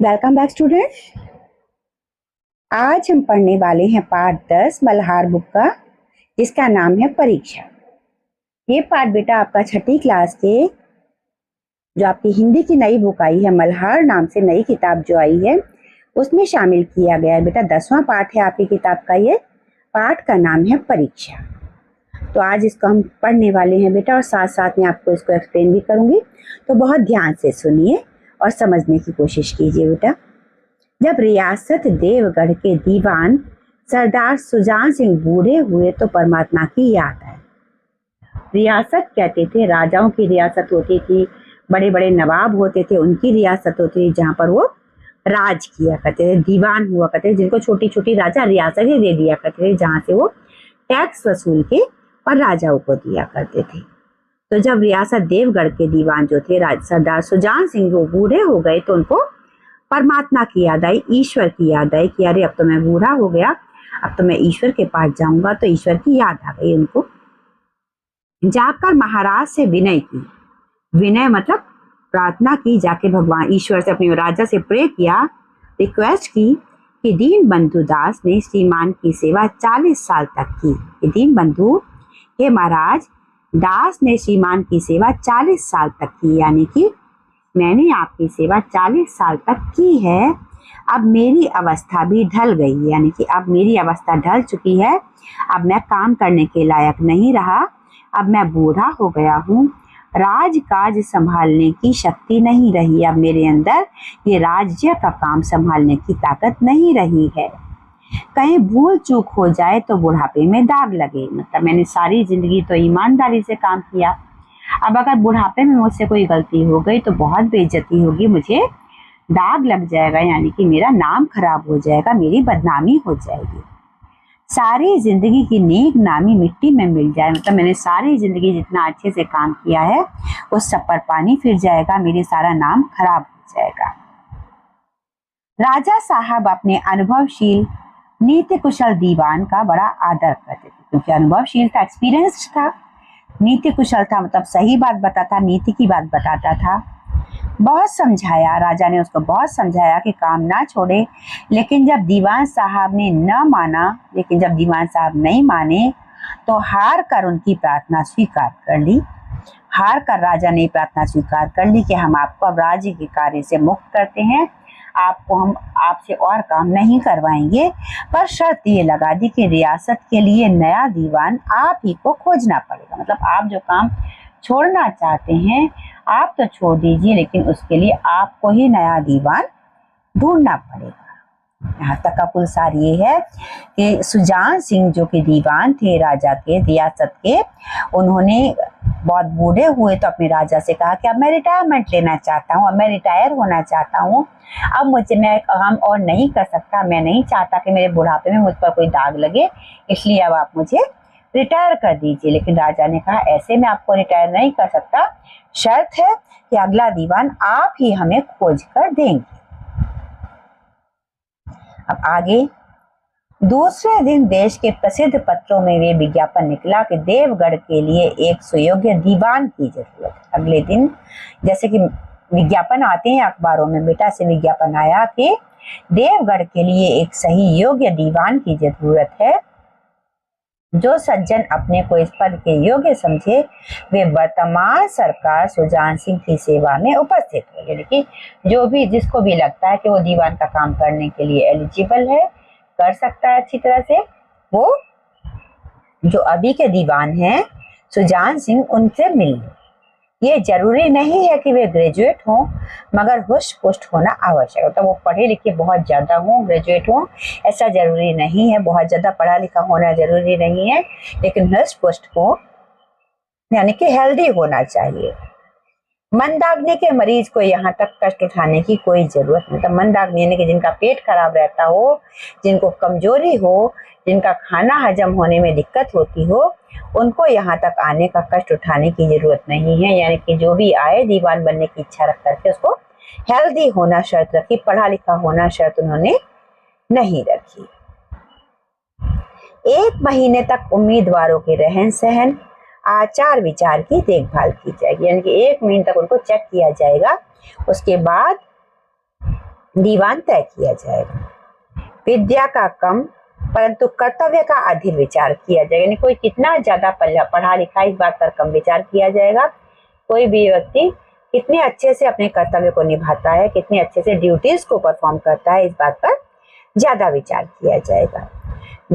Welcome back students. आज हम पढ़ने वाले हैं पाठ 10 मल्हार बुक का, जिसका नाम है परीक्षा। ये पाठ बेटा आपका छठी क्लास के जो आपकी हिंदी की नई बुक आई है, मल्हार नाम से नई किताब जो आई है, उसमें शामिल किया गया है। बेटा 10वां पाठ है आपकी किताब का। ये पाठ का नाम है परीक्षा। तो आज इसको हम पढ़ने वाले हैं बेटा, और साथ साथ में आपको इसको एक्सप्लेन भी करूंगी। तो बहुत ध्यान से सुनिए और समझने की कोशिश कीजिए बेटा। जब रियासत देवगढ़ के दीवान सरदार सुजान सिंह बूढ़े हुए तो परमात्मा की याद आई। रियासत कहते थे, राजाओं की रियासत होती थी, बड़े बड़े नवाब होते थे, उनकी रियासत होती थी जहाँ पर वो राज किया करते थे। दीवान हुआ करते थे, जिनको छोटी छोटी राजा रियासतें दे दिया करते थे, जहाँ से वो टैक्स वसूल के और राजाओं को दिया करते थे। तो जब रियासत देवगढ़ के दीवान जो थे सरदार सुजान सिंह वो बूढ़े हो गए, तो उनको परमात्मा की याद आई, ईश्वर की याद आई कि अरे अब तो मैं बूढ़ा हो गया, अब तो मैं ईश्वर के पास जाऊंगा। तो ईश्वर की याद आ गई उनको। जाकर महाराज से विनय की, विनय मतलब प्रार्थना की, जाके भगवान ईश्वर से, अपने राजा से प्रे किया, रिक्वेस्ट की कि दीन बंधु दास ने श्रीमान की सेवा 40 साल तक की। कि दीन बंधु, हे महाराज, दास ने श्रीमान की सेवा 40 साल तक की, यानी कि मैंने आपकी सेवा 40 साल तक की है। अब मेरी अवस्था भी ढल गई है, यानी कि अब मेरी अवस्था ढल चुकी है। अब मैं काम करने के लायक नहीं रहा, अब मैं बूढ़ा हो गया हूँ। राजकाज संभालने की शक्ति नहीं रही, अब मेरे अंदर ये राज्य का काम संभालने की ताकत नहीं रही है। कहीं भूल चूक हो जाए तो बुढ़ापे में दाग लगे। मतलब मैंने सारी जिंदगी तो ईमानदारी से काम किया, अब अगर बुढ़ापे में मुझसे कोई गलती हो गई तो बहुत बेइज्जती होगी, मुझे दाग लग जाएगा, यानी कि मेरा नाम खराब हो जाएगा, मेरी बदनामी हो जाएगी। सारी जिंदगी की नेक नामी मिट्टी में मिल जाए, मतलब मैंने सारी जिंदगी जितना अच्छे से काम किया है वो सब पर पानी फिर जाएगा, मेरे सारा नाम खराब हो जाएगा। राजा साहब अपने अनुभवशील नीति कुशल दीवान का बड़ा आदर करते थे, क्योंकि अनुभवशील था, एक्सपीरियंस था। नीति कुशल था, मतलब सही बात बताता, नीति की बात बताता था। बहुत समझाया, राजा ने उसको बहुत समझाया कि काम ना छोड़े, लेकिन जब दीवान साहब ने जब दीवान साहब नहीं माने तो हार कर उनकी प्रार्थना स्वीकार कर ली। हार कर राजा ने प्रार्थना स्वीकार कर ली कि हम आपको अब राज्य के कार्य से मुक्त करते हैं, हम आपसे और काम नहीं करवाएंगे, पर शर्त ये लगा दी कि रियासत के लिए नया दीवान आप ही को खोजना पड़ेगा। मतलब आप जो काम छोड़ना चाहते हैं आप तो छोड़ दीजिए, लेकिन उसके लिए आपको ही नया दीवान ढूंढना पड़ेगा। यहाँ तक का कुल सार ये है कि सुजान सिंह जो कि दीवान थे राजा के, रियासत के, उन्होंने बहुत बूढ़े हुए तो अपने राजा से कहा कि अब मैं रिटायरमेंट लेना चाहता हूँ, अब मैं रिटायर होना चाहता हूँ, अब मैं काम और नहीं कर सकता, मैं नहीं चाहता कि मेरे बुढ़ापे में मुझ पर कोई दाग लगे, इसलिए अब आप मुझे रिटायर कर दीजिए। लेकिन राजा ने कहा ऐसे मैं आपको रिटायर नहीं कर सकता, शर्त है कि अगला दीवान आप ही हमें खोज कर देंगे। अब आगे दूसरे दिन देश के प्रसिद्ध पत्रों में वे विज्ञापन निकला कि देवगढ़ के लिए एक सुयोग्य दीवान की जरूरत है। अगले दिन जैसे कि विज्ञापन आते हैं अखबारों में, बेटा से विज्ञापन आया कि देवगढ़ के लिए एक सही योग्य दीवान की जरूरत है। जो सज्जन अपने को इस पद के योग्य समझे वे वर्तमान सरकार सुजान सिंह की सेवा में उपस्थित हो। यानी कि जो भी, जिसको भी लगता है कि वो दीवान का काम करने के लिए एलिजिबल है, कर सकता है अच्छी तरह से, वो जो अभी के दीवान हैं सुजान सिंह, उनसे मिल। ये जरूरी नहीं है कि वे ग्रेजुएट हों, मगर हुष्ट पुष्ट होना आवश्यक है। तो वो पढ़े लिखे बहुत ज्यादा हों, ग्रेजुएट हों, ऐसा जरूरी नहीं है, बहुत ज्यादा पढ़ा लिखा होना जरूरी नहीं है, लेकिन हुष्ट पुष्ट हो, यानी कि हेल्दी होना चाहिए। मंदाग्नि के मरीज को यहाँ तक कष्ट उठाने की कोई जरूरत नहीं। मतलब मंदाग्नि यानी कि जिनका पेट खराब रहता हो, जिनको कमजोरी हो, जिनका खाना हजम होने में दिक्कत होती हो, उनको यहाँ तक आने का कष्ट उठाने की जरूरत नहीं है। यानी कि जो भी आए दीवान बनने की इच्छा रख करके उसको हेल्दी होना शर्त रखी, पढ़ा लिखा होना शर्त उन्होंने नहीं रखी। 1 महीने तक उम्मीदवारों के रहन सहन, आचार विचार की देखभाल की जाएगी, यानी कि 1 महीने तक उनको चेक किया जाएगा। उसके बाद दीवान तय किया जाएगा। विद्या का कम परंतु कर्तव्य का अधिक विचार किया जाएगा, यानी कोई कितना ज्यादा पढ़ा लिखा इस बात पर कम विचार किया जाएगा। कोई भी व्यक्ति कितने अच्छे से अपने कर्तव्य को निभाता है, कितने अच्छे से ड्यूटीज को परफॉर्म करता है, इस बात पर ज्यादा विचार किया जाएगा।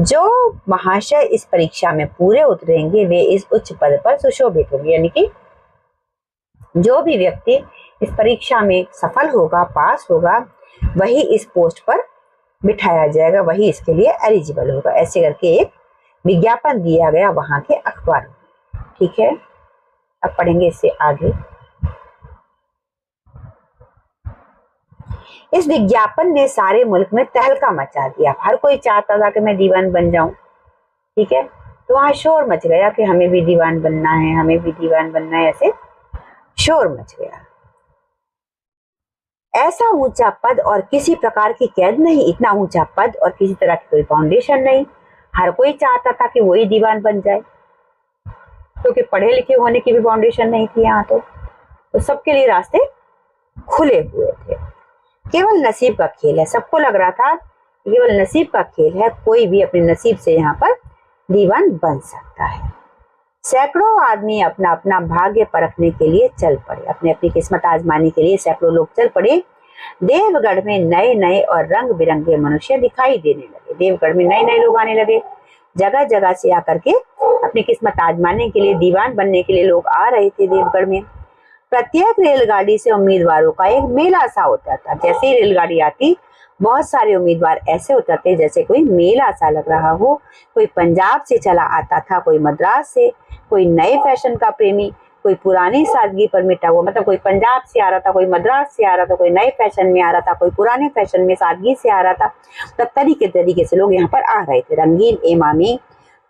जो महाशय इस परीक्षा में पूरे उतरेंगे वे इस उच्च पद पर सुशोभित होंगे, यानी कि जो भी व्यक्ति इस परीक्षा में सफल होगा, पास होगा, वही इस पोस्ट पर बिठाया जाएगा, वही इसके लिए एलिजिबल होगा। ऐसे करके एक विज्ञापन दिया गया वहां के अखबार में। ठीक है, अब पढ़ेंगे इससे आगे। इस विज्ञापन ने सारे मुल्क में तहलका मचा दिया। हर कोई चाहता था कि मैं दीवान बन जाऊं। ठीक है, तो वहां शोर मच गया कि हमें भी दीवान बनना है, हमें भी दीवान बनना है, ऐसे शोर मच गया। ऐसा ऊंचा पद और किसी प्रकार की कैद नहीं, इतना ऊंचा पद और किसी तरह की कोई फाउंडेशन नहीं। हर कोई चाहता था कि वही दीवान बन जाए, क्योंकि पढ़े लिखे होने की भी फाउंडेशन नहीं थी यहाँ। तो सबके लिए रास्ते खुले हुए थे। केवल नसीब का खेल है, सबको लग रहा था केवल नसीब का खेल है, कोई भी अपने नसीब से यहाँ पर दीवान बन सकता है। सैकड़ों आदमी अपना अपना भाग्य परखने के लिए चल पड़े, अपनी अपनी किस्मत आजमाने के लिए सैकड़ों लोग चल पड़े। देवगढ़ में नए नए और रंग बिरंगे मनुष्य दिखाई देने लगे। देवगढ़ में नए नए लोग आने लगे, जगह जगह से आकर के अपनी किस्मत आजमाने के लिए, दीवान बनने के लिए लोग आ रहे थे देवगढ़ में। प्रत्येक रेलगाड़ी से उम्मीदवारों का एक मेला सा होता था। जैसे ही रेलगाड़ी आती, बहुत सारे उम्मीदवार ऐसे उतरते जैसे कोई मेला सा लग रहा हो। कोई पंजाब से चला आता था, कोई मद्रास से, कोई नए फैशन का प्रेमी, कोई पुरानी सादगी पर मिटा हुआ। मतलब कोई पंजाब से आ रहा था, कोई मद्रास से आ रहा था, कोई नए फैशन में आ रहा था, कोई पुराने फैशन में सादगी से आ रहा था। तब तरीके तरीके से लोग यहाँ पर आ रहे थे। रंगीन एमामे,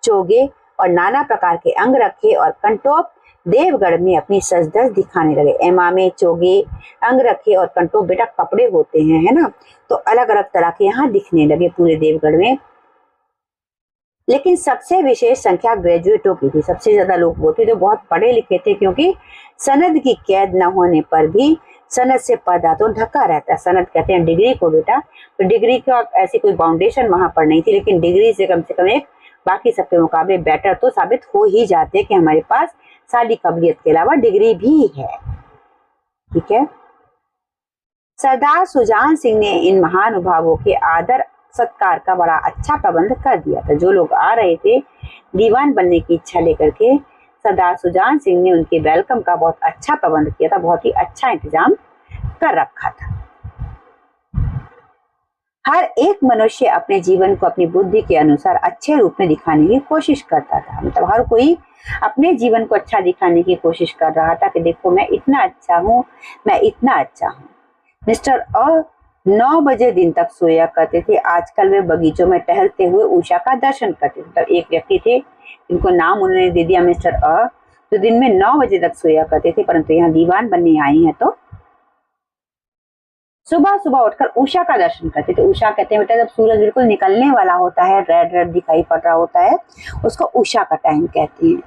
चोगे और नाना प्रकार के अंग रखे और कंटोप देवगढ़ में अपनी सजधज दिखाने लगे। एमामे, चोगे, अंग रखे और कंटोप बेटा कपड़े होते हैं, है ना, तो अलग अलग तरह के यहाँ दिखने लगे पूरे देवगढ़ में। लेकिन सबसे विशेष संख्या ग्रेजुएटों की थी। सबसे ज्यादा लोग वो थे जो बहुत पढ़े लिखे थे, क्योंकि सनद की कैद न होने पर भी सनद से पर्दा तो ढका रहता है। सनद कहते हैं डिग्री को बेटा, तो डिग्री का ऐसी कोई फाउंडेशन वहां पर नहीं थी, लेकिन डिग्री से कम एक बाकी सबके मुकाबले बेटर तो साबित हो ही जाते कि हमारे पास सारी काबिलियत के अलावा डिग्री भी है। ठीक है, सरदार सुजान सिंह ने इन महानुभावों के आदर सत्कार का बड़ा अच्छा प्रबंध कर दिया था। जो लोग आ रहे थे दीवान बनने की इच्छा लेकर के, सरदार सुजान सिंह ने उनके वेलकम का बहुत अच्छा प्रबंध किया था, बहुत ही अच्छा इंतजाम कर रखा था। हर एक मनुष्य अपने जीवन को अपनी बुद्धि के अनुसार अच्छे रूप में दिखाने की कोशिश करता था। मतलब हर कोई अपने जीवन को अच्छा दिखाने की कोशिश कर रहा था कि देखो मैं इतना अच्छा हूँ, मैं इतना अच्छा हूँ। मिस्टर अ 9 बजे दिन तक सोया करते थे। आजकल वे बगीचों में टहलते हुए उषा का दर्शन करते थे। मतलब एक व्यक्ति थे जिनको नाम उन्होंने दे दिया मिस्टर अ, जो दिन में 9 बजे तक सोया करते थे, परंतु यहाँ दीवान बनने आए हैं तो सुबह सुबह उठकर उषा का दर्शन करते थे। उषा कहते हैं बेटा जब सूरज बिल्कुल निकलने वाला होता है, रेड रेड दिखाई पड़ रहा होता है, उसको उषा का टाइम कहते हैं।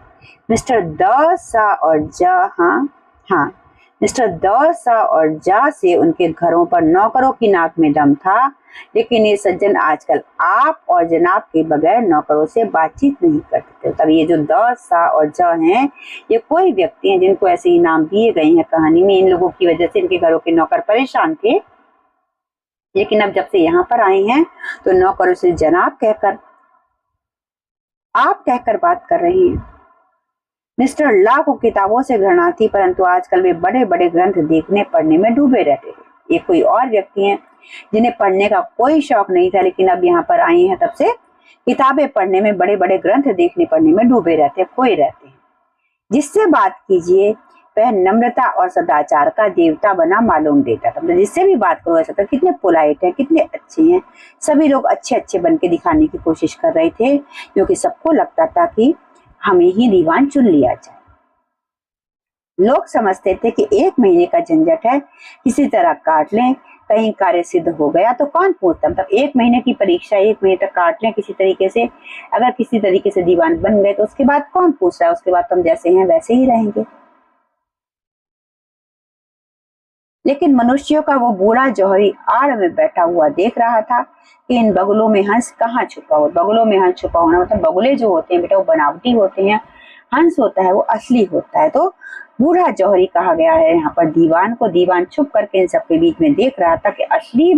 मिस्टर द, सा और ज, हाँ, मिस्टर द, सा और जा से उनके घरों पर नौकरों की नाक में दम था, लेकिन ये सज्जन आजकल आप और जनाब के बगैर नौकरों से बातचीत नहीं करते थे। तब ये जो द, सा और ज हैं, ये कोई व्यक्ति हैं जिनको ऐसे ही नाम दिए गए हैं कहानी में। इन लोगों की वजह से इनके घरों के नौकर परेशान थे, लेकिन अब जब से यहाँ पर आए हैं तो नौकरों से जनाब कहकर, आप कहकर बात कर रहे हैं। मिस्टर ला को किताबों से घृणा थी, परंतु आजकल वे बड़े बड़े ग्रंथ देखने पढ़ने में डूबे रहते थे। ये कोई और व्यक्ति हैं जिन्हें पढ़ने का कोई शौक नहीं था, लेकिन अब यहाँ पर आए हैं तब से किताबें पढ़ने में, बड़े बड़े ग्रंथ देखने पढ़ने में डूबे रहते हैं, खोए रहते हैं। जिससे बात कीजिए वह नम्रता और सदाचार का देवता बना मालूम देता था। मतलब जिससे भी बात करो ऐसा था, कितने पोलाइट है, कितने अच्छे हैं। सभी लोग अच्छे अच्छे बन के दिखाने की कोशिश कर रहे थे, क्योंकि सबको लगता था कि हमें ही दीवान चुन लिया जाए। लोग समझते थे कि 1 महीने का झंझट है, किसी तरह काट लें, कहीं कार्य सिद्ध हो गया तो कौन पूछता। मतलब 1 महीने की परीक्षा, 1 महीने तक काट लें किसी तरीके से, अगर किसी तरीके से दीवान बन गए तो उसके बाद कौन पूछ रहा है, उसके बाद तुम जैसे हैं वैसे ही रहेंगे। लेकिन मनुष्यों का वो बूढ़ा जौहरी आड़ में बैठा हुआ देख रहा था कि इन बगुलों में हंस कहाँ छुपा हो। बगुलों में हंस छुपा होना मतलब बगुले जो होते हैं बेटा वो बनावटी होते हैं, हंस होता है वो असली होता है। तो बूढ़ा जौहरी कहा गया है यहाँ पर दीवान को। दीवान छुप करके इन सबके बीच में देख रहा था कि असली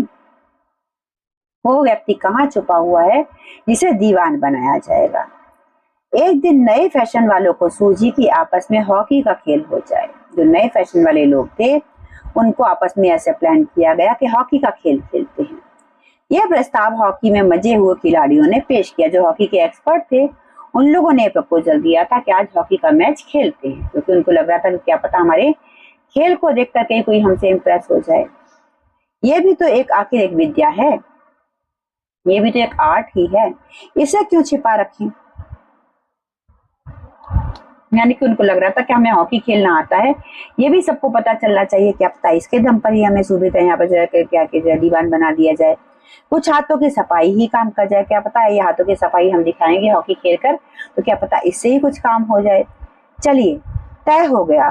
वो व्यक्ति कहाँ छुपा हुआ है जिसे दीवान बनाया जाएगा। एक दिन नए फैशन वालों को सूझी कि आपस में हॉकी का खेल हो जाए। जो नए फैशन वाले लोग थे उनको आपस में ऐसे प्लान किया गया कि हॉकी का खेल खेलते हैं। यह प्रस्ताव हॉकी में मजे हुए खिलाड़ियों ने पेश किया। जो हॉकी के एक्सपर्ट थे उन लोगों ने प्रपोजल दिया था कि आज हॉकी का मैच खेलते हैं, क्योंकि उनको लग रहा था कि क्या पता हमारे खेल को देख करके कोई हमसे इम्प्रेस हो जाए। यह भी तो एक आखिर एक विद्या है, ये भी तो एक आर्ट ही है, इसे क्यों छिपा रखें। यानी कि उनको लग रहा था कि हमें हॉकी खेलना आता है, ये भी सबको पता चलना चाहिए। क्या पता इसके दम पर ही हमें सुविधा यहाँ पर जो क्या क्या दीवान बना दिया जाए। कुछ हाथों की सफाई ही काम कर जाए, क्या पता ये हाथों की सफाई हम दिखाएंगे हॉकी खेलकर, तो क्या पता इससे ही कुछ काम हो जाए। चलिए तय हो गया,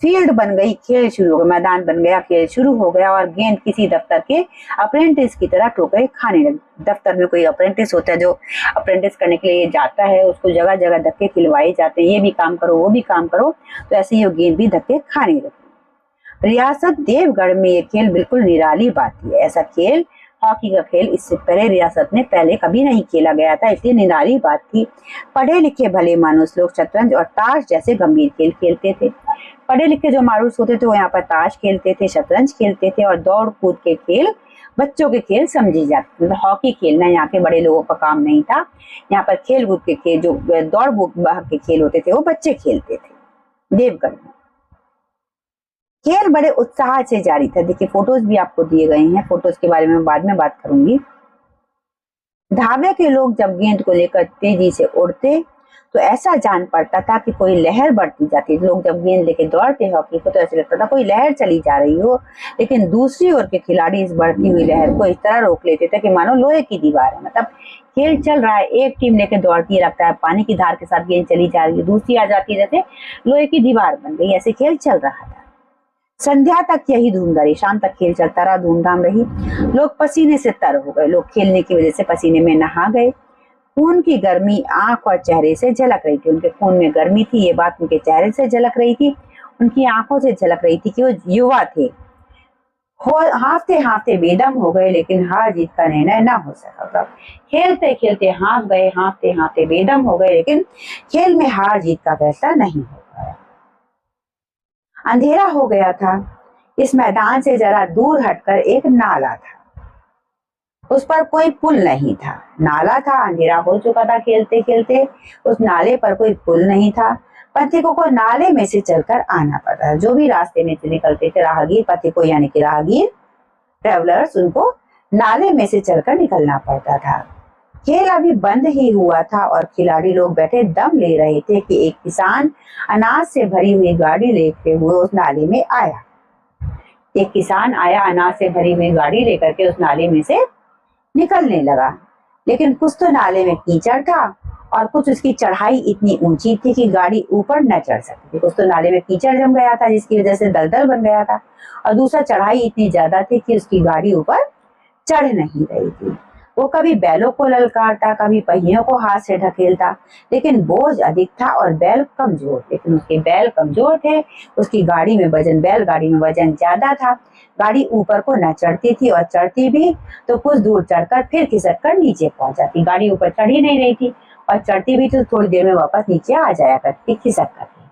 फील्ड बन गई, खेल शुरू हो गया, मैदान बन गया, खेल शुरू हो गया और गेंद किसी दफ्तर के अप्रेंटिस की तरह ठोकरें खाने लगी। दफ्तर में कोई अप्रेंटिस होता है जो अप्रेंटिस करने के लिए जाता है, उसको जगह जगह धक्के खिलवाए जाते हैं, ये भी काम करो वो भी काम करो, तो ऐसे ही वो गेंद भी धक्के खाने लगी। रियासत देवगढ़ में ये खेल बिल्कुल निराली बात है। ऐसा खेल हॉकी का खेल इससे पहले रियासत में पहले कभी नहीं खेला गया था, इसलिए निराली बात थी। पढ़े लिखे भले मानुस लोग शतरंज और ताश जैसे गंभीर खेल खेलते थे। पढ़े लिखे जो मानुस होते थे वो यहाँ पर ताश खेलते थे, शतरंज खेलते थे और दौड़ कूद के खेल बच्चों के खेल समझी जाती थी। हॉकी खेलना यहाँ के बड़े लोगों का काम नहीं था। यहाँ पर खेल कूद के खेल जो दौड़ भाग के खेल होते थे वो बच्चे खेलते थे। देवगढ़ में खेल बड़े उत्साह से जारी था। देखिए फोटोज भी आपको दिए गए हैं, फोटोज के बारे में बाद में बात करूंगी। धावे के लोग जब गेंद को लेकर तेजी से उड़ते तो ऐसा जान पड़ता था कि कोई लहर बढ़ती जाती। लोग जब गेंद लेके दौड़ते हॉकी को तो ऐसा लगता था कोई लहर चली जा रही हो, लेकिन दूसरी ओर के खिलाड़ी इस बढ़ती हुई लहर को इस तरह रोक लेते थे कि मानो लोहे की दीवार है। मतलब खेल चल रहा है, एक टीम लेके दौड़ती है, लगता है पानी की धार के साथ गेंद चली जा रही है, दूसरी आ जाती है जैसे लोहे की दीवार बन गई, ऐसे खेल चल रहा था। संध्या तक यही धूम रही, शाम तक खेल चलता रहा, धूमधाम रही। लोग पसीने से तर हो गए, लोग खेलने की वजह से पसीने में नहा गए। खून की गर्मी आंख और चेहरे से झलक रही थी। उनके खून में गर्मी थी, ये बात उनके चेहरे से झलक रही थी, उनकी आंखों से झलक रही थी कि वो युवा थे। हाफते हाफते बेदम हो गए, लेकिन हार जीत का निर्णय न हो सका। खेलते खेलते हाफ गए, हाफते हाफते बेदम हो गए, लेकिन खेल में हार जीत का फैसला नहीं हो पाया। अंधेरा हो गया था। इस मैदान से जरा दूर हटकर एक नाला था, उस पर कोई पुल नहीं था। नाला था, अंधेरा हो चुका था खेलते खेलते, उस नाले पर कोई पुल नहीं था। पथिकों को नाले में से चलकर आना पड़ता। जो भी रास्ते में से निकलते थे राहगीर, पथिकों यानी कि राहगीर ट्रेवलर्स, उनको नाले में से चलकर निकलना पड़ता था। खेल अभी बंद ही हुआ था और खिलाड़ी लोग बैठे दम ले रहे थे कि एक किसान अनाज से भरी हुई गाड़ी लेते हुए उस नाले में आया। एक किसान आया, अनाज से भरी हुई गाड़ी लेकर के उस नाले में से निकलने लगा। लेकिन कुछ तो नाले में कीचड़ था और कुछ उसकी चढ़ाई इतनी ऊंची थी कि गाड़ी ऊपर न चढ़ सकती। कुछ तो नाले में कीचड़ जम गया था जिसकी वजह से दलदल बन गया था, और दूसरा चढ़ाई इतनी ज्यादा थी कि उसकी गाड़ी ऊपर चढ़ नहीं रही थी। वो कभी बैलों को ललकारता, कभी पहियों को हाथ से ढकेलता, लेकिन बोझ अधिक था और बैल कमजोर। लेकिन उसके बैल कमजोर थे, उसकी गाड़ी में वजन, बैलगाड़ी में वजन ज्यादा था। गाड़ी ऊपर को न चढ़ती थी और चढ़ती भी तो कुछ दूर चढ़कर फिर खिसक कर नीचे पहुंच जाती। गाड़ी ऊपर चढ़ ही नहीं रही थी और चढ़ती भी तो थोड़ी देर में वापस नीचे आ जाया करती, खिसक करती।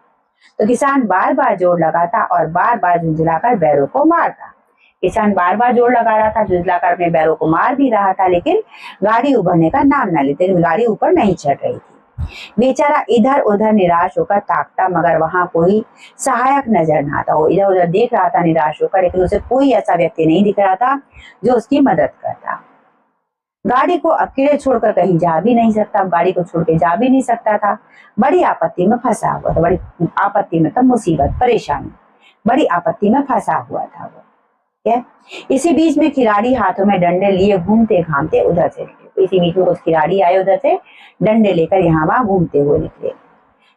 तो किसान बार बार जोर लगाता और बार बार झुंझलाकर बैलों को मारता। किसान बार बार जोर लगा रहा था, झुंझलाकर अपने बैलों को मार भी रहा था, लेकिन गाड़ी उभरने का नाम न लेते। गाड़ी ऊपर नहीं चढ़ रही थी। बेचारा इधर उधर निराश होकर ताकता, मगर वहां कोई सहायक नजर न आता। वो इधर उधर देख रहा था निराश होकर, लेकिन उसे कोई ऐसा व्यक्ति नहीं दिख रहा था जो उसकी मदद करता। गाड़ी को अकेले छोड़कर कहीं जा भी नहीं सकता, गाड़ी को छोड़ के जा भी नहीं सकता था। बड़ी आपत्ति में फंसा हुआ था। बड़ी आपत्ति में था, मुसीबत, परेशानी, बड़ी आपत्ति में फंसा हुआ था वो। इसी बीच में खिलाड़ी हाथों में डंडे लिए घूमते घामते उधर से निकले। इसी बीच में कुछ खिलाड़ी आए, उधर से डंडे लेकर यहाँ वहां घूमते हुए निकले।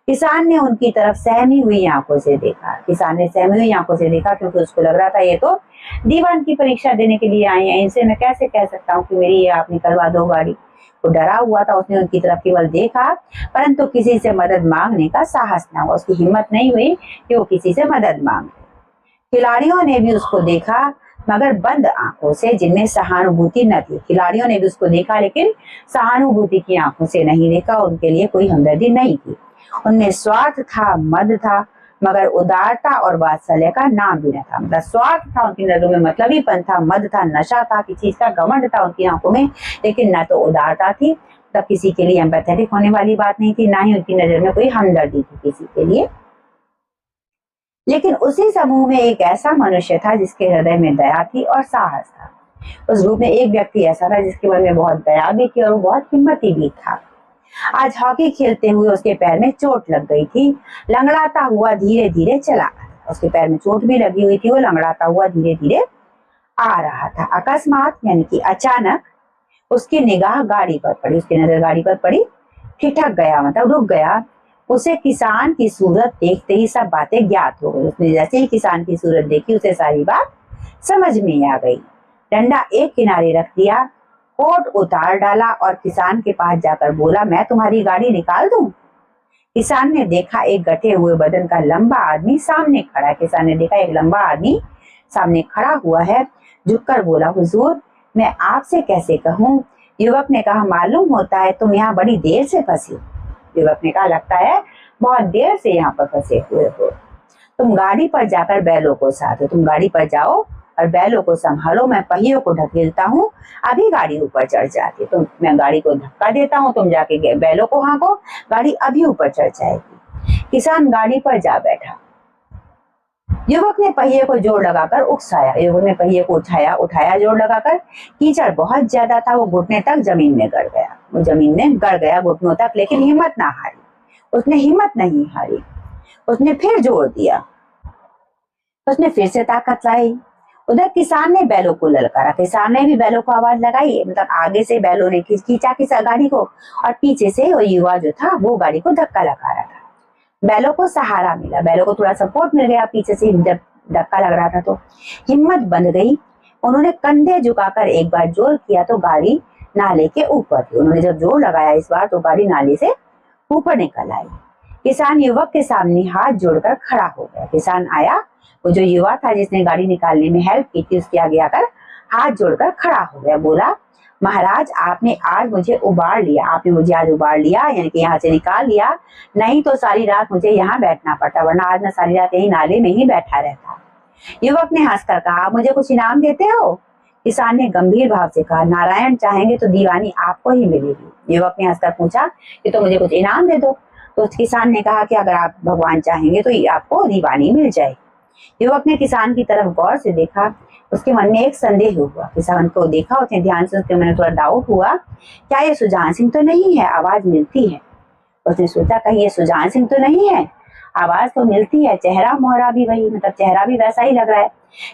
किसान ने उनकी तरफ सहमी हुई आंखों से देखा। किसान ने सहमी हुई आंखों से देखा क्योंकि उसको लग रहा था ये तो दीवान की परीक्षा देने के लिए आए हैं, इनसे मैं कैसे कह सकता हूँ कि मेरी ये आप निकलवा दो गाड़ी। वो डरा हुआ था, उसने उनकी तरफ केवल देखा परंतु किसी से मदद मांगने का साहस न हुआ। उसकी हिम्मत नहीं हुई कि वो किसी से मदद मांगे। खिलाड़ियों ने भी उसको देखा मगर बंद आंखों से, जिनमें सहानुभूति न थी। खिलाड़ियों ने भी उसको देखा लेकिन सहानुभूति की आंखों से नहीं देखा, उनके लिए कोई हमदर्दी नहीं थी। उनमें स्वार्थ था, मद था, मगर उदारता और वात्सल्य का नाम भी न था। मतलब स्वार्थ था उनकी नजरों में, मतलबीपन था, मद था, नशा था, किसी चीज का घमंड था उनकी आंखों में, लेकिन न तो उदारता थी, तब किसी के लिए एम्पैथेटिक होने वाली बात नहीं थी, ना ही उनकी नजर में कोई हमदर्दी थी किसी के लिए। लेकिन उसी समूह में एक ऐसा मनुष्य था जिसके हृदय में दया थी और साहस था। उस ग्रुप में एक व्यक्ति ऐसा था जिसके मन में बहुत दया भी थी और वो बहुत हिम्मती भी था। आज हॉकी खेलते हुए उसके पैर में चोट लग गई थी। लंगड़ाता हुआ धीरे धीरे चला, उसके पैर में चोट भी लगी हुई थी, वो लंगड़ाता हुआ धीरे धीरे आ रहा था। अकस्मात यानी कि अचानक उसकी निगाह गाड़ी पर पड़ी, उसकी नजर गाड़ी पर पड़ी। ठिठक गया, मतलब रुक गया। उसे किसान की सूरत देखते ही सब बातें ज्ञात हो गई। उसने जैसे ही किसान की सूरत देखी उसे सारी बात समझ में आ गई। डंडा एक किनारे रख दिया, कोट उतार डाला और किसान के पास जाकर बोला, मैं तुम्हारी गाड़ी निकाल दूं? किसान ने देखा एक गठे हुए बदन का लंबा आदमी सामने खड़ा है। किसान ने देखा एक लंबा आदमी सामने खड़ा हुआ है। झुककर बोला, हुजूर मैं आपसे कैसे कहूँ? युवक ने कहा, मालूम होता है तुम यहाँ बड़ी देर से फंसी। युवक ने कहा, लगता है बहुत देर से यहाँ पर फंसे हुए हो। तुम गाड़ी पर जाकर बैलों को साधो, तुम गाड़ी पर जाओ और बैलों को संभालो, मैं पहियों को ढकेलता हूँ, अभी गाड़ी ऊपर चढ़ जाती। तुम, मैं गाड़ी को धक्का देता हूँ, तुम जाके बैलों को हाँको, गाड़ी अभी ऊपर चढ़ जाएगी। किसान गाड़ी पर जा बैठा। युवक ने पहिए को जोर लगाकर उकसाया। युवक ने पहिए को उठाया जोर लगाकर। कीचड़ बहुत ज्यादा था, वो घुटने तक जमीन में गड़ गया। वो जमीन में गड़ गया घुटनों तक, लेकिन हिम्मत ना हारी। उसने हिम्मत नहीं हारी, उसने फिर जोर दिया, उसने फिर से ताकत लाई। उधर किसान ने बैलों को ललकारा। किसान ने भी बैलों को आवाज लगाई, मतलब आगे से बैलों ने खींचा गाड़ी को और पीछे से वो युवा जो था वो गाड़ी को धक्का लगा रहा था। बैलों को सहारा मिला, बैलों को थोड़ा सपोर्ट मिल गया पीछे से, जब धक्का लग रहा था तो हिम्मत बन गई। उन्होंने कंधे झुकाकर एक बार जोर किया तो गाड़ी नाले के ऊपर थी। उन्होंने जब जोर लगाया इस बार तो गाड़ी नाले से ऊपर निकल आई। किसान युवक के सामने हाथ जोड़कर खड़ा हो गया। किसान आया, वो जो युवा था जिसने गाड़ी निकालने में हेल्प की थी उसके आगे आकर हाथ जोड़कर खड़ा हो गया। बोला, महाराज आपने आज मुझे उबार लिया, आपने मुझे आज उबार लिया, यानी कि यहाँ से निकाल लिया, नहीं तो सारी रात मुझे यहाँ बैठना पड़ता, वरना आज मैं सारी रात यही नाले में ही बैठा रहता। युवक ने हंसकर कहा, मुझे कुछ इनाम देते हो? किसान ने गंभीर भाव से कहा, नारायण चाहेंगे तो दीवानी आपको ही मिलेगी। युवक ने हंसकर पूछा कि तो मुझे कुछ इनाम दे दो। तो किसान ने कहा कि अगर आप भगवान चाहेंगे तो आपको दीवानी मिल जाएगी। युवक ने किसान की तरफ गौर से देखा, उसके मन में एक संदेह हुआ। किसान को देखा, उसने ध्यान से, उसके मन में थोड़ा डाउट हुआ, क्या ये सुजान सिंह तो नहीं है? आवाज मिलती है। उसने सोचा कहीं ये सुजान सिंह तो नहीं है, आवाज तो मिलती है, चेहरा मोहरा भी वही, मतलब चेहरा भी वैसा ही लग रहा है।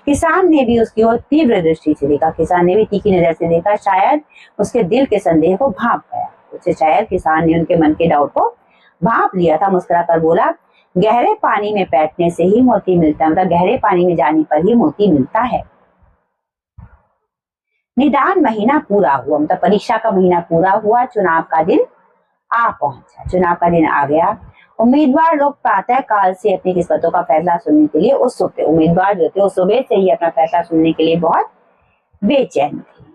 किसान ने भी उसकी ओर तीव्र दृष्टि से देखा, किसान ने भी तीखी नजर से देखा। शायद उसके दिल के संदेह को भांप गया, उससे शायद किसान ने उनके मन के डाउट को भांप लिया था। मुस्कुराकर बोला, गहरे पानी में बैठने से ही मोती मिलता है, मतलब गहरे पानी में जाने पर ही मोती मिलता है। निदान महीना पूरा हुआ, मतलब परीक्षा का महीना पूरा हुआ, चुनाव का दिन आ पहुंचा। चुनाव का दिन आ गया। उम्मीदवार लोग प्रातः काल से अपनी किस्मतों का फैसला सुनने के लिए उत्सुक थे। उम्मीदवार जो थे वो सुबह से ही अपना फैसला सुनने के लिए बहुत बेचैन थे।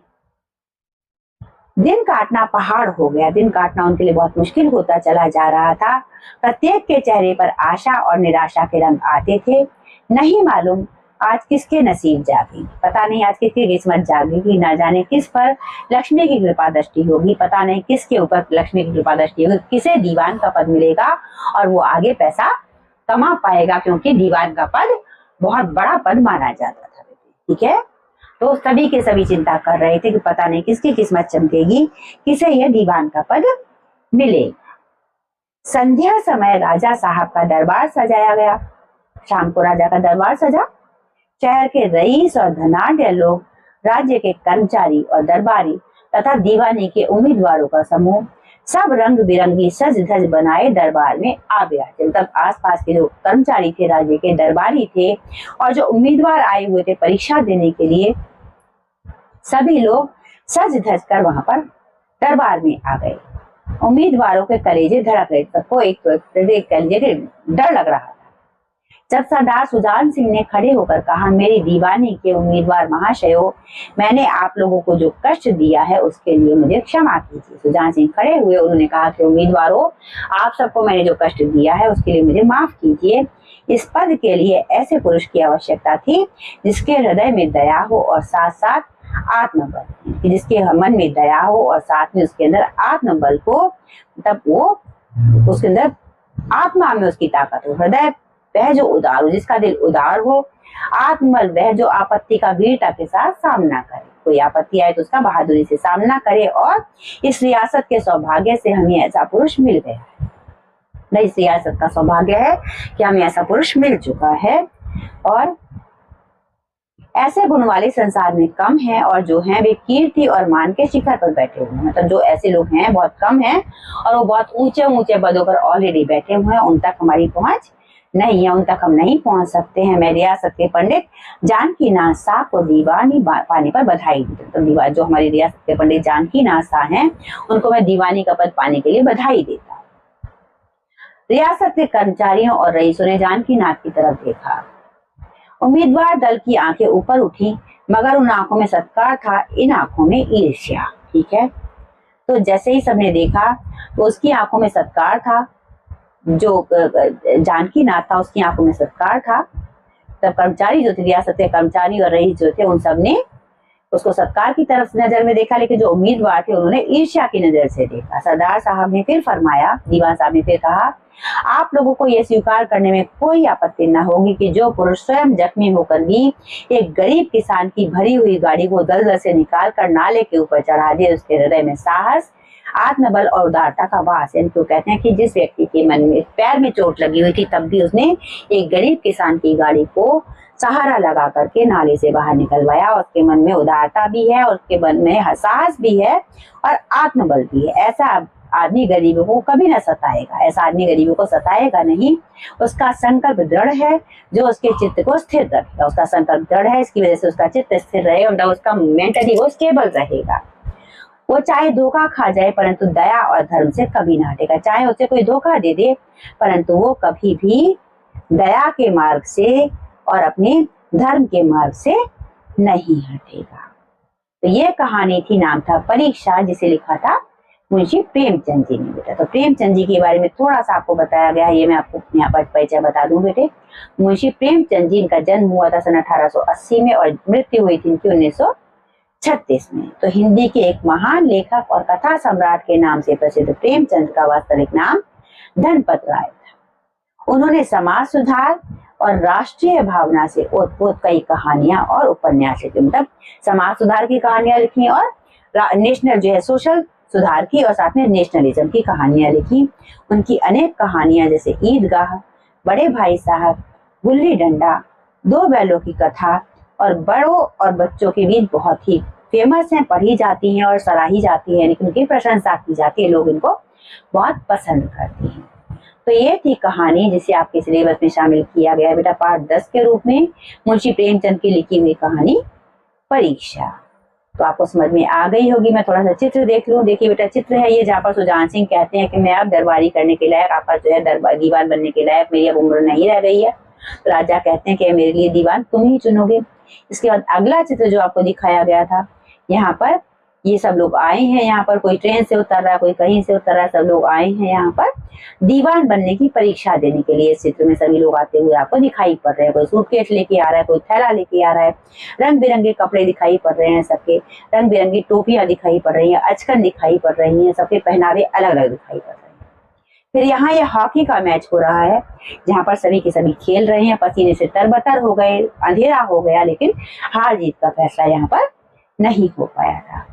दिन काटना पहाड़ हो गया, दिन काटना उनके लिए बहुत मुश्किल होता चला जा रहा था। प्रत्येक के चेहरे पर आशा और निराशा के रंग आते थे। नहीं मालूम आज किसके नसीब जागी, पता नहीं आज किसकी किस्मत जागेगी, ना जाने किस पर लक्ष्मी की कृपा दृष्टि होगी, पता नहीं किसके ऊपर लक्ष्मी की कृपा दृष्टि होगी, किसे दीवान का पद मिलेगा और वो आगे पैसा कमा पाएगा, क्योंकि दीवान का पद बहुत बड़ा पद माना जाता था। ठीक है, तो सभी के सभी चिंता कर रहे थे कि पता नहीं किसकी किस्मत चमकेगी, किसे यह दीवान का पद मिलेगा। संध्या समय राजा साहब का दरबार सजाया गया। शाम को राजा का दरबार सजा। शहर के रईस और धनाढ्य लोग, राज्य के कर्मचारी और दरबारी तथा दीवानी के उम्मीदवारों का समूह सब रंग बिरंगी सज धज बनाए दरबार में आ गया। तब आसपास के जो कर्मचारी थे, राज्य के दरबारी थे और जो उम्मीदवार आए हुए थे परीक्षा देने के लिए, सभी लोग सज धज कर वहां पर दरबार में आ गए। उम्मीदवारों के कलेजे धड़क रहे, सबको एक डर लग रहा था। जब सरदार सुजान सिंह ने खड़े होकर कहा, मेरी दीवानी के उम्मीदवार महाशयों, मैंने आप लोगों को जो कष्ट दिया है उसके लिए मुझे क्षमा कीजिए। सुजान सिंह खड़े हुए, उन्होंने कहा कि उम्मीदवारों, आप सबको मैंने जो कष्ट दिया है उसके लिए मुझे माफ कीजिए। इस पद के लिए ऐसे पुरुष की आवश्यकता थी जिसके हृदय में दया हो और साथ साथ आत्मबल, जिसके मन में दया हो और साथ में उसके अंदर आत्मबल को, तब वो उसके अंदर आत्मा में उसकी ताकत हो, हृदय वह जो उदार हो, जिसका दिल उदार हो, आत्मबल वह जो आपत्ति का वीरता के साथ सामना करे, कोई आपत्ति आए तो उसका बहादुरी से सामना करे। और इस रियासत के सौभाग्य से हमें ऐसा पुरुष मिल गया है, इस रियासत का सौभाग्य है कि हमें ऐसा पुरुष मिल चुका है। और ऐसे गुण वाले संसार में कम हैं, और जो हैं वे कीर्ति और मान के शिखर पर बैठे हुए हैं। मतलब जो ऐसे लोग हैं बहुत कम हैं और वो बहुत ऊंचे ऊंचे पदों पर ऑलरेडी बैठे हुए हैं, उन तक हमारी पहुंच नहीं है, उन तक हम नहीं पहुंच सकते हैं। मैं रियासत के पंडित जानकीनाथ शाह को दीवानी पाने पर बधाई देता। तो जो हमारी रियासत के पंडित जानकीनाथ शाह हैं उनको मैं दीवानी का पद पाने के लिए बधाई देता। रियासत के कर्मचारियों और रईसों ने जानकीनाथ की तरफ देखा। उम्मीदवार दल की आंखें ऊपर उठी, मगर उन आंखों में सत्कार था, इन आंखों में ईर्ष्या। ठीक है, तो जैसे ही सबने देखा तो उसकी आंखों में सत्कार था, जो जानकीनाथ था उसकी आंखों में सत्कार था। तब कर्मचारी जो थे, रियासत के कर्मचारी और रईस जो थे, उन सब ने उसको सत्कार की तरफ नजर में देखा, लेकिन जो उम्मीदवार थे उन्होंने ईर्ष्या की नजर से देखा। सरदार साहब ने फिर फरमाया, दीवान साहब ने फिर कहा, आप लोगों को यह स्वीकार करने में कोई आपत्ति न होगी कि जो पुरुष स्वयं जख्मी होकर भी एक गरीब किसान की भरी हुई गाड़ी को दलदल से निकाल कर नाले के ऊपर चढ़ा दे, उसके हृदय में साहस, आत्मबल और उदारता का वास है। तो कहते हैं कि जिस व्यक्ति के मन में पैर में चोट लगी हुई थी, तब भी उसने एक गरीब किसान की गाड़ी को सहारा लगा करके नाले से बाहर निकलवाया, और उसके मन में उदारता भी है और उसके मन में साहस भी है और आत्मबल भी है। ऐसा आदमी गरीबों को कभी न सताएगा, ऐसा आदमी गरीबों को सताएगा नहीं। उसका संकल्प दृढ़ है जो उसके चित्त को स्थिर रखेगा, उसका संकल्प दृढ़ है, इसकी वजह से उसका चित्त स्थिर रहेगा, मतलब उसका मेंटली वो स्टेबल रहेगा। वो चाहे धोखा खा जाए परंतु दया और धर्म से कभी ना हटेगा। चाहे उसे कोई धोखा दे दे परंतु वो कभी भी दया के मार्ग से और अपने धर्म के मार्ग से नहीं हटेगा। तो ये कहानी थी, नाम था परीक्षा, जिसे लिखा था मुंशी प्रेमचंद जी ने। बेटा तो प्रेमचंद जी के बारे में थोड़ा सा आपको बताया गया है, ये मैं आपको यहाँ पर परिचय बता दूं बेटे। मुंशी प्रेमचंद जी, इनका जन्म हुआ था सन 1880 में और मृत्यु हुई थी इनकी 1936 में। तो हिंदी के एक महान लेखक और कथा सम्राट के नाम से प्रसिद्ध प्रेमचंद का वास्तविक नाम धनपत राय था। उन्होंने समाज सुधार और राष्ट्रीय भावना से ओतप्रोत कई कहानियां और उपन्यास लिखे, मतलब समाज सुधार की कहानियां लिखी और नेशनल जो है सोशल सुधार की और साथ में नेशनलिज्म की कहानियां लिखी। उनकी अनेक कहानियां जैसे ईदगाह, बड़े भाई साहब, गुल्ली डंडा, दो बैलों की कथा और बड़ों और बच्चों के बीच बहुत ही फेमस हैं, पढ़ी जाती हैं और सराही जाती है, लेकिन उनकी प्रशंसा की जाती है, लोग इनको बहुत पसंद करते हैं। तो ये थी कहानी जिसे आपके सिलेबस में शामिल किया गया है बेटा पार्ट 10 के रूप में, मुंशी प्रेमचंद की लिखी हुई कहानी परीक्षा। तो आपको समझ में आ गई होगी। मैं थोड़ा सा चित्र देख लूं। देखिए बेटा, चित्र है ये जहाँ पर सुजान सिंह कहते हैं कि मैं अब दरबारी करने के लायक, आपका जो है दरबार दीवान बनने के लायक मेरी अब उम्र नहीं रह गई है। तो राजा कहते हैं कि मेरे लिए दीवान तुम ही चुनोगे। इसके बाद अगला चित्र जो आपको दिखाया गया था, यहाँ पर ये सब लोग आए हैं, यहाँ पर कोई ट्रेन से उतर रहा है, कोई कहीं से उतर रहा है, सब लोग आए हैं यहाँ पर दीवान बनने की परीक्षा देने के लिए। इस चित्र में सभी लोग आते हुए आपको दिखाई पड़ रहे हैं। कोई सूटकेस लेके आ रहा है, कोई थैला लेके आ रहा है, रंग बिरंगे कपड़े दिखाई पड़ रहे हैं, सबके रंग बिरंगी टोपियां दिखाई पड़ रही हैं, अचकन दिखाई पड़ रही हैं, सबके पहनावे अलग अलग दिखाई पड़ रहे हैं। फिर यहाँ ये हॉकी का मैच हो रहा है जहाँ पर सभी के सभी खेल रहे हैं, पसीने से तरबतर हो गए, अंधेरा हो गया, लेकिन हार जीत का फैसला यहाँ पर नहीं हो पाया था।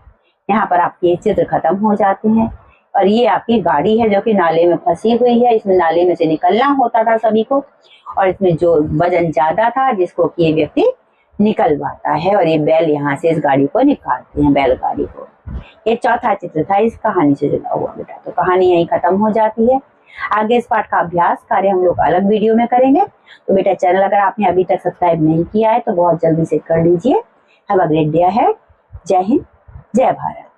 यहाँ पर आपके चित्र खत्म हो जाते हैं और ये आपकी गाड़ी है जो कि नाले में फंसी हुई है। इसमें नाले में से निकलना होता था सभी को, और इसमें जो वजन ज्यादा था जिसको कि ये व्यक्ति निकलवाता है और ये बैल यहाँ से इस गाड़ी को निकालते हैं, बैलगाड़ी को। ये चौथा चित्र था इस कहानी से जुड़ा हुआ बेटा। तो कहानी यहीं खत्म हो जाती है। आगे इस पाठ का अभ्यास कार्य हम लोग अलग वीडियो में करेंगे। तो बेटा चैनल अगर आपने अभी तक सब्सक्राइब नहीं किया है तो बहुत जल्दी से कर लीजिए। Have a great day ahead. जय हिंद, जय भारत।